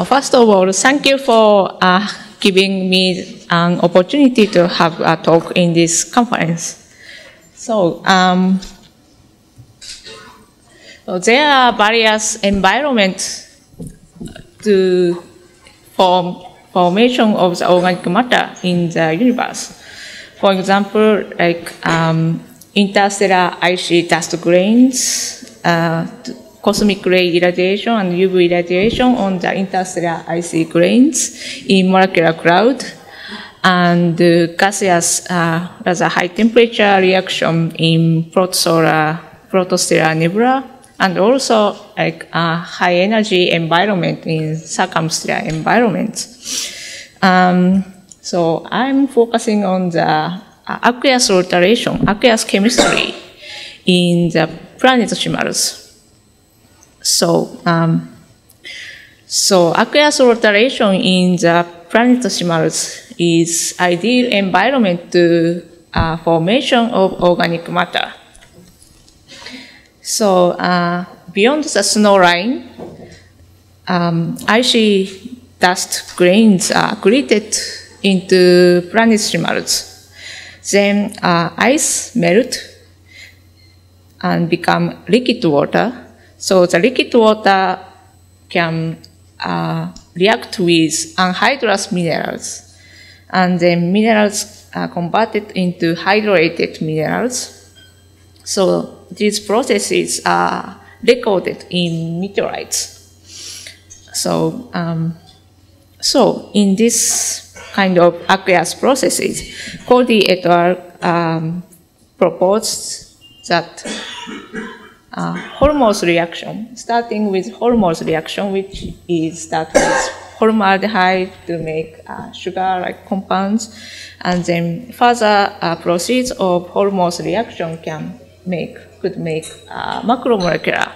First of all, thank you for giving me an opportunity to have a talk in this conference. So, there are various environments to formation of the organic matter in the universe. For example, like interstellar icy dust grains, cosmic ray irradiation and UV irradiation on the interstellar icy grains in molecular cloud, and gaseous rather high temperature reaction in protostellar nebula, and also like high energy environment in circumstellar environments. So I'm focusing on the aqueous alteration, aqueous chemistry in the planetesimals. So aqueous alteration in the planetesimals is ideal environment to formation of organic matter. So beyond the snow line, icy dust grains are accreted into planetesimals. Then ice melt and become liquid water. So the liquid water can react with anhydrous minerals, and then minerals are converted into hydrated minerals. So these processes are recorded in meteorites. So, in this kind of aqueous processes, Cody et al. Proposed that Holmos reaction, starting with Holmos reaction, which is start with formaldehyde to make sugar-like compounds, and then further proceeds of Holmos reaction could make macromolecular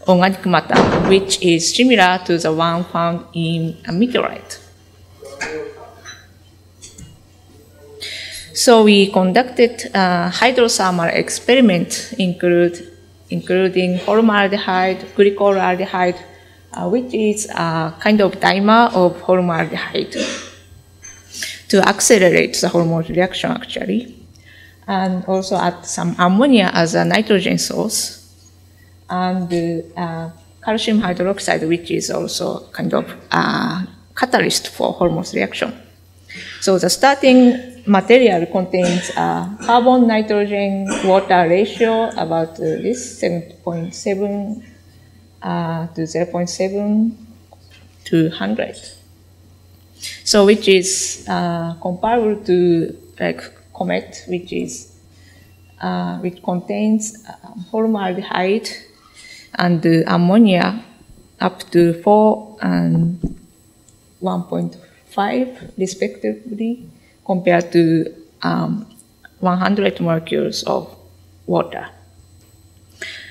organic matter, which is similar to the one found in a meteorite. So we conducted hydrothermal experiments, including formaldehyde, glycolaldehyde, which is a kind of dimer of formaldehyde, to accelerate the Holmos reaction actually, and also add some ammonia as a nitrogen source, and calcium hydroxide, which is also kind of a catalyst for Holmos reaction. So the starting material contains a carbon-nitrogen-water ratio about this 7.7 to 0.7 to 100. So which is comparable to like comet, which contains formaldehyde and ammonia up to 4 and 1.5 respectively, compared to 100 molecules of water.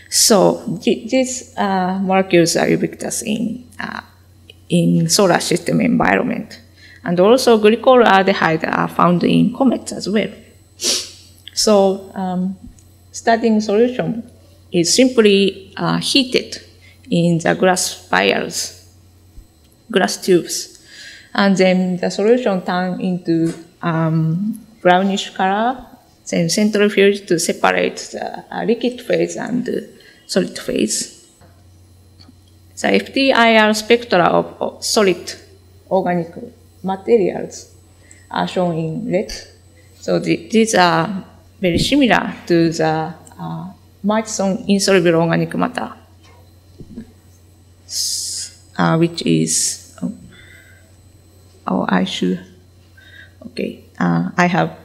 So these molecules are ubiquitous in solar system environment, and also glycolaldehyde are found in comets as well. So starting solution is simply heated in the glass vials, glass tubes, and then the solution turns into brownish color, then centrifuge to separate the liquid phase and the solid phase. The FTIR spectra of solid organic materials are shown in red. So these are very similar to the Murchison insoluble organic matter, which is, okay, I have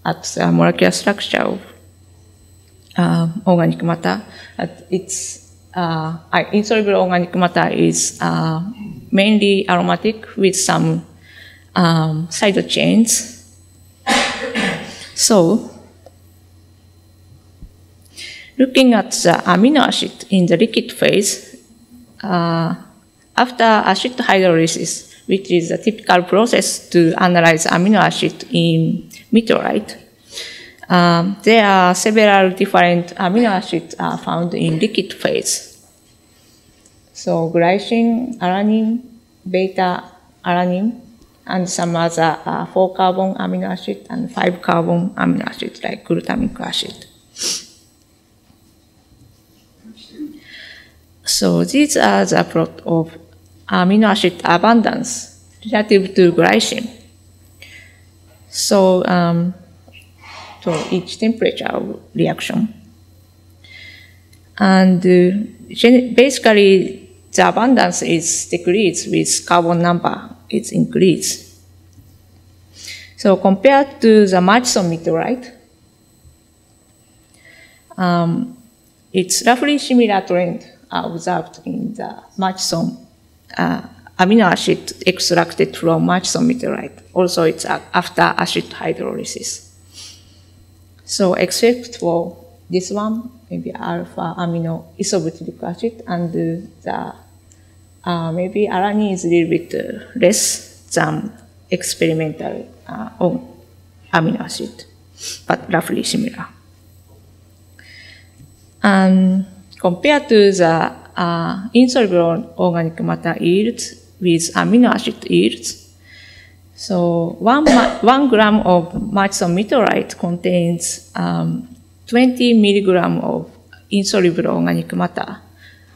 at the molecular structure of organic matter. Its insoluble organic matter is mainly aromatic with some side chains. So, looking at the amino acid in the liquid phase, after acid hydrolysis, which is a typical process to analyze amino acid in meteorite, there are several different amino acids found in liquid phase. So glycine, alanine, beta-alanine, and some other 4-carbon amino acid and 5-carbon amino acid like glutamic acid. So these are the plot of amino acid abundance relative to glycine. So to each temperature reaction. And basically, the abundance is decreased with carbon number is increased. So compared to the Murchison meteorite, it's roughly similar trend observed in the Murchison amino acid extracted from Murchison meteorite. Also, it's after acid hydrolysis. So except for this one, maybe alpha amino isobutyric acid, and the maybe alanine is a little bit less than experimental amino acid, but roughly similar. And compared to the insoluble organic matter yields with amino acid yields, so 1 gram of Murchison meteorite contains 20 milligram of insoluble organic matter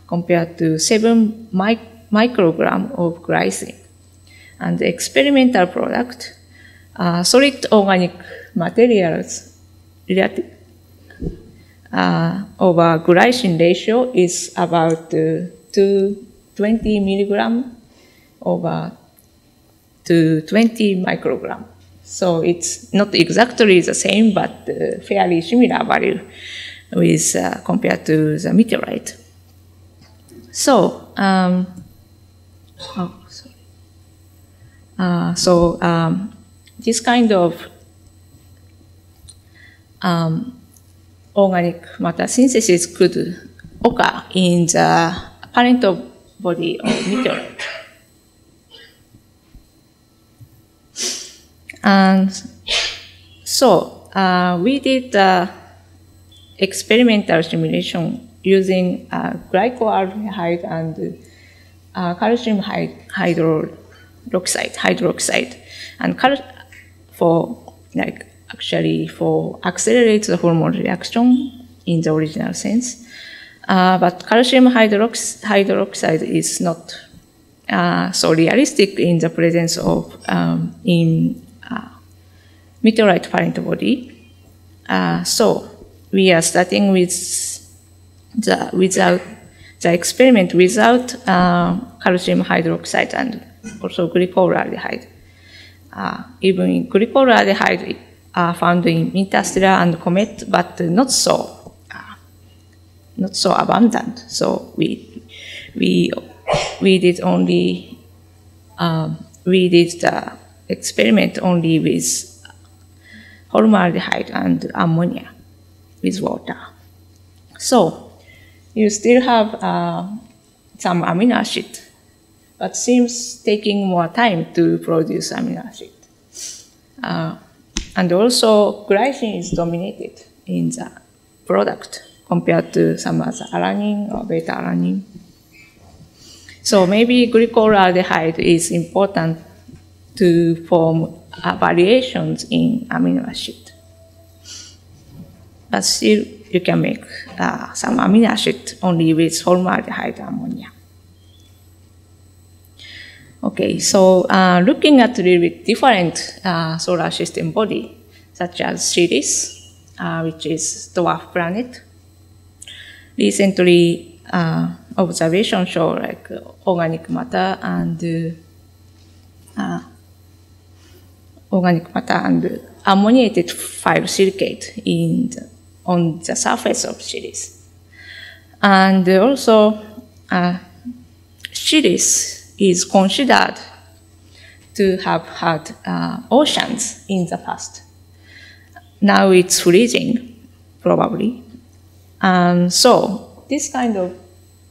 compared to 7 microgram of glycine. And the experimental product, solid organic materials over glycine ratio is about 220 milligram over to 20 microgram. So it's not exactly the same, but fairly similar value with compared to the meteorite. So, this kind of organic matter synthesis could occur in the parent body of meteorite. And so we did experimental simulation using glycoaldehyde and calcium hydroxide, and for accelerate the hormone reaction in the original sense. But calcium hydroxide is not so realistic in the presence of in meteorite parent body. So we are starting with the experiment without calcium hydroxide and also glycolaldehyde. Even glycolaldehyde are found in interstellar and comet, but not so abundant. So we did only we did the experiment only with formaldehyde and ammonia with water. So you still have some amino acid, but seems taking more time to produce amino acid. And also glycine is dominated in the product compared to some other alanine or beta-alanine. So maybe glycolaldehyde is important to form variations in amino acid. But still, you can make some amino acid only with formaldehyde ammonia. Okay, so looking at a little bit different solar system body, such as Ceres, which is dwarf planet. Recently, observations show like organic matter and ammoniated phyllosilicate on the surface of Ceres. And also, Ceres is considered to have had oceans in the past. Now it's freezing, probably. And so this kind of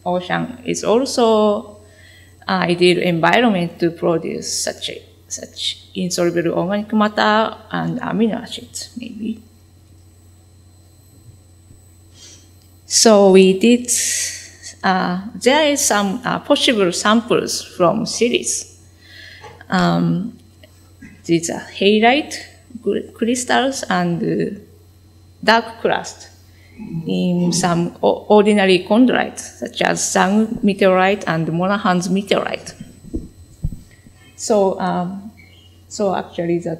ocean is also ideal environment to produce such insoluble organic matter and amino acids, maybe. So we did there is some possible samples from series. These are halite crystals and dark crust in some ordinary chondrites, such as Zhang meteorite and Monaghan's meteorite. So, actually, the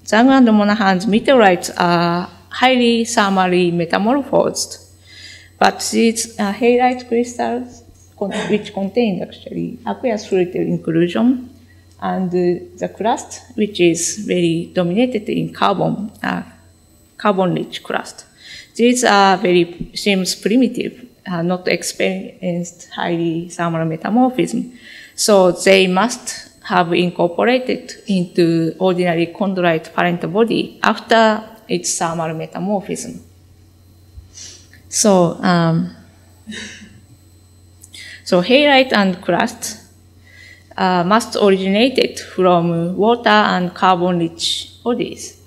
Zhang and Monaghan's meteorites are highly thermally metamorphosed, but these halite crystals, which contain actually aqueous fluid inclusion, and the crust, which is very dominated in carbon, carbon-rich crust. These are seems primitive, not experienced highly thermal metamorphism. So they must have incorporated into ordinary chondrite parent body after its thermal metamorphism. So, halite and crust must originated from water and carbon-rich bodies.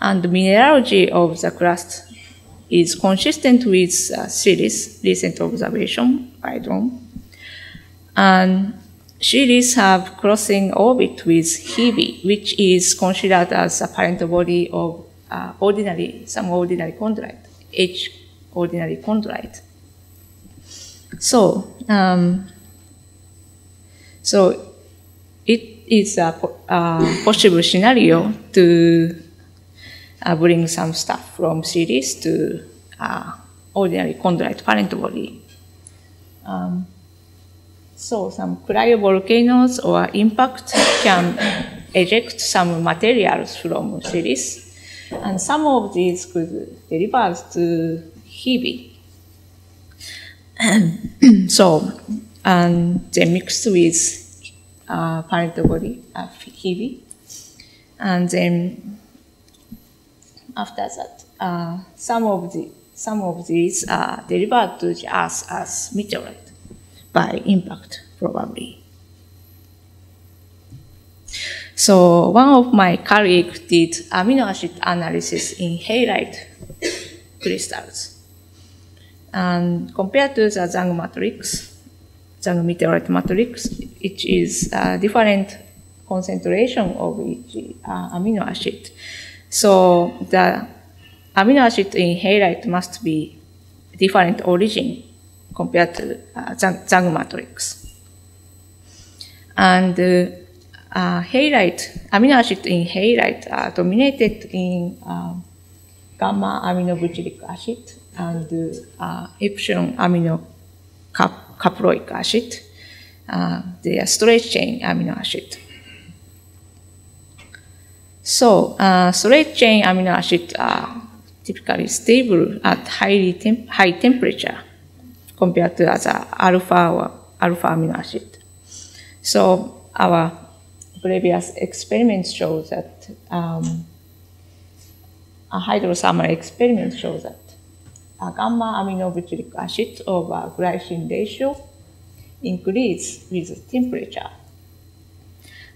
And the mineralogy of the crust is consistent with series, recent observation by drone. And series have crossing orbit with Hebe, which is considered as a parent body of some ordinary chondrite, H ordinary chondrite. So, it is a possible scenario to bring some stuff from series to ordinary chondrite parent body. So some cryovolcanoes or impact can eject some materials from series, and some of these could deliver to Hebe. And they mixed with parent body of Hebe, and then after that, some of these are delivered to the Earth as meteorite by impact, probably. So one of my colleagues did amino acid analysis in halite crystals. And compared to the Zhang matrix, Zhang meteorite matrix, it is a different concentration of each amino acid. So the amino acid in halite must be different origin compared to Zhang matrix. And halite, amino acid in halite are dominated in gamma aminobutyric acid and epsilon amino caproic acid. They are straight chain amino acid. So straight chain amino acids are typically stable at high temperature compared to other alpha or alpha amino acid. So our previous experiments show that a hydrothermal experiment shows that a gamma aminobutyric acid over glycine ratio increase with temperature.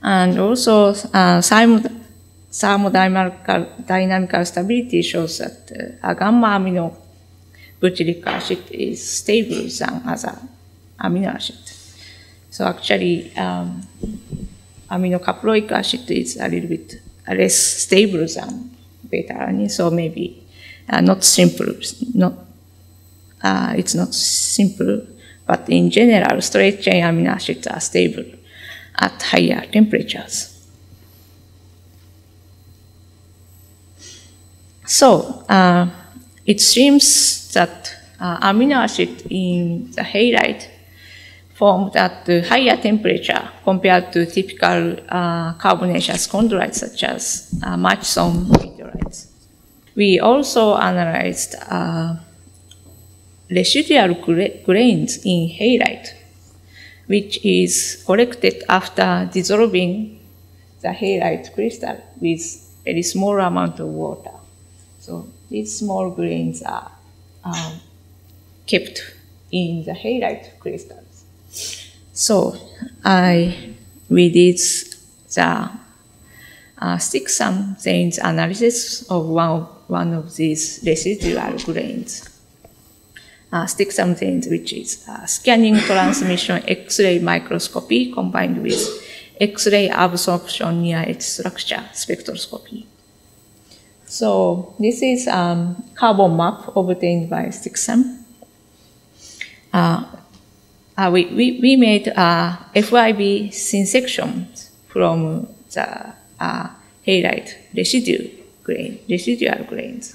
And also thermodynamical stability shows that a gamma aminobutyric acid is stable than other amino acid. So actually, aminocaproic acid is a little bit less stable than beta-alanine, so maybe not simple. It's not simple, but in general, straight chain amino acids are stable at higher temperatures. So it seems that amino acid in the halite formed at the higher temperature compared to typical carbonaceous chondrites such as Murchison meteorites. We also analyzed residual grains in halite, which is collected after dissolving the halite crystal with very small amount of water. So these small grains are kept in the halite crystals. So we did the STXM-XANES analysis of one of these residual grains. STXM-XANES, which is scanning transmission X-ray microscopy combined with X-ray absorption near edge structure spectroscopy. So this is carbon map obtained by STXM. We made FIB thin sections from the halite residual grains.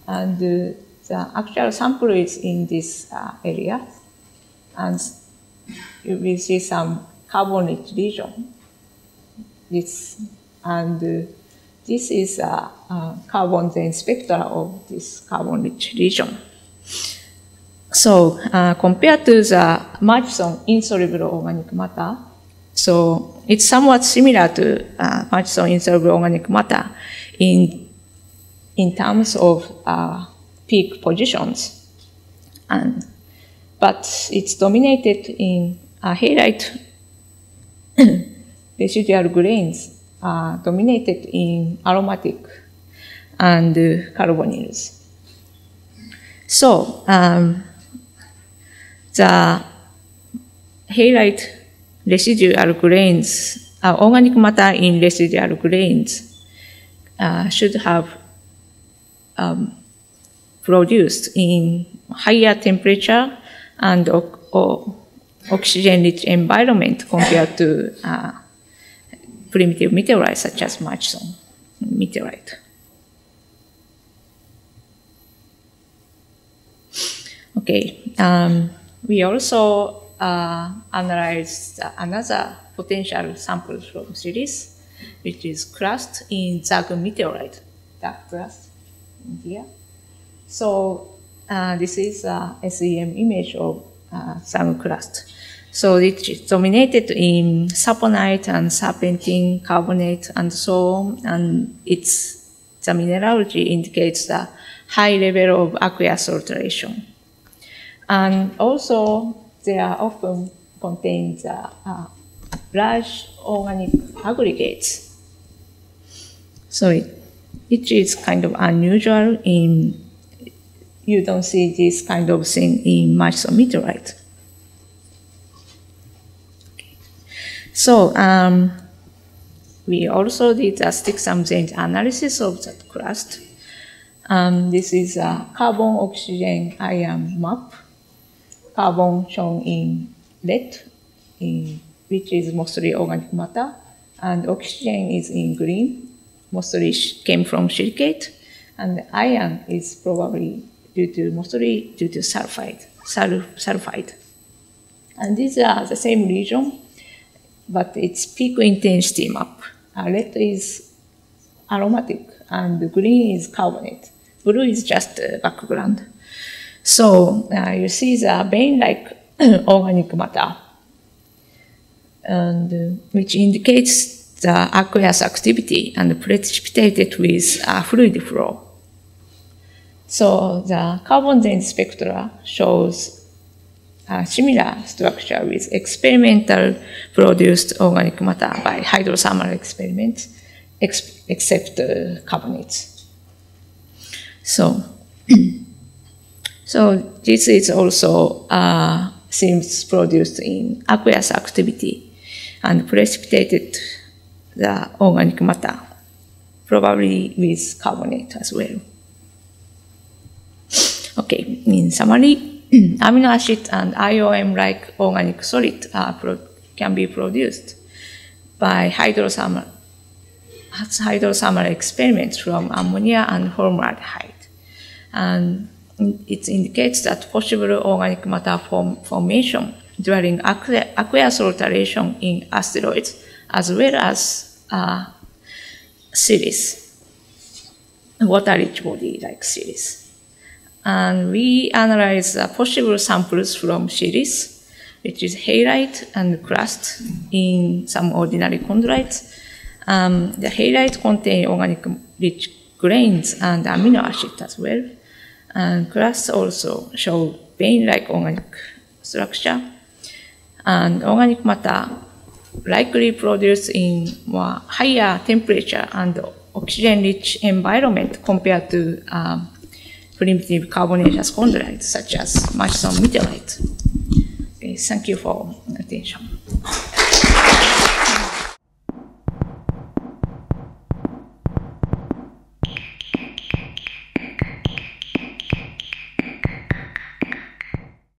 And the actual sample is in this area. And you will see some carbon-rich region. This is a carbon spectra of this carbon-rich region. So compared to the Murchison insoluble organic matter, so it's somewhat similar to Murchison insoluble organic matter in terms of peak positions, but it's dominated in halite residual grains, dominated in aromatic and carbonyls. So the halite residual grains, organic matter in residual grains should have produced in higher temperature and oxygen-rich environment compared to primitive meteorites such as Murchison meteorite. Okay, we also analyzed another potential sample from series, which is crust in Zag meteorite, dark crust in here. So this is a SEM image of Zag crust. So it is dominated in saponite and serpentine carbonate and so on, and the mineralogy indicates the high level of aqueous alteration. And also, they are often contain large organic aggregates. So it is kind of unusual you don't see this kind of thing in Murchison meteorite. Okay. So we also did a STXM-XANES analysis of that crust. This is a carbon-oxygen ion map. Carbon shown in red, which is mostly organic matter, and oxygen is in green, mostly came from silicate, and the iron is probably mostly due to sulfide. And these are the same region, but it's peak intensity map. Red is aromatic, and green is carbonate. Blue is just background. So you see the vein-like organic matter, and which indicates the aqueous activity and precipitated with fluid flow. So the carbon-XANES spectra shows a similar structure with experimental produced organic matter by hydrothermal experiments, except carbonates. So this is also seems produced in aqueous activity and precipitated the organic matter, probably with carbonate as well. Okay, in summary, amino acid and IOM-like organic solid can be produced by hydrothermal experiments from ammonia and formaldehyde. And it indicates that possible organic matter formation during aqueous alteration in asteroids, as well as series, water-rich body-like series. And we analyze possible samples from series, which is halite and crust in some ordinary chondrites. The halite contain organic-rich grains and amino acid as well. And crust also show vein-like organic structure. And organic matter likely produced in more higher temperature and oxygen-rich environment compared to primitive carbonaceous chondrites such as methylite. Okay, thank you for attention.